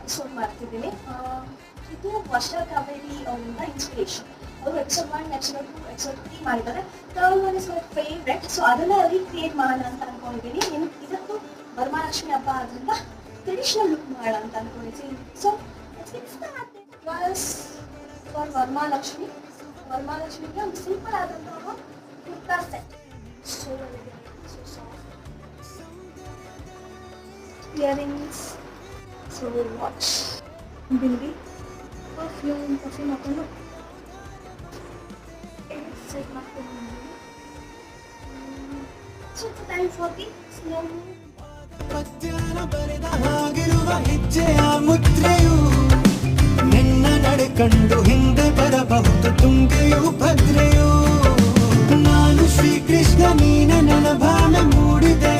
Episode ಮಾಡ್ತಿದ್ದೀನಿ. ಇದು ವರ್ಷ ಕಾವೇರಿ ಅವರಿಂದ ಇನ್ಸ್ಪಿರೇಷನ್. ಅವರು ಎಪಿಸೋಡ್ 1, ಎಪಿಸೋಡ್ 2, ಎಪಿಸೋಡ್ 3 ಮಾಡಿದ್ದಾರೆ. Third one is my favourite. So ಅದನ್ನ ರೀಕ್ರಿಯೇಟ್ ಮಾಡೋಣ ಅಂತ ಅನ್ಕೊಂಡಿದ್ದೀನಿ. ಇದಕ್ಕೂ ವರಮಹಾಲಕ್ಷ್ಮಿ ಹಬ್ಬ ಆದ್ರಿಂದ ಟ್ರೆಡಿಷನಲ್ ಲುಕ್ ಮಾಡೋಣ ಅಂತ ಅನ್ಕೊಂಡಿದ್ದೀನಿ. ಸೊ ಫಾರ್ ವರಮಹಾಲಕ್ಷ್ಮಿಗೆ ಒಂದು ಸಿಂಪಲ್ ಆದಂತಹ kurta set. So earrings, so watch, bindi, perfume ಹಾಕೊಂಡು ಸೆಟ್ ಮಾಡ್ಕೊಂಡು ಸ್ವಲ್ಪ ಟೈಮ್ ಫಾರ್ ದಿ ಸ್ಲೋ ಮಧ್ಯಾಹ್ನ ಬರೆದ ಹಾಗಿರುವ ಹೆಜ್ಜೆಯ ಮುದ್ರೆಯು ನಿನ್ನ ನಡೆ ಕಂಡು ಹಿಂದೆ ಬರಬಹುದು ತುಂಗೆಯು ಭದ್ರೆಯು. ನಾನು ಶ್ರೀಕೃಷ್ಣ ನೀನೆ ನನ್ನ ಭಾವ ಮೂಡಿದೆ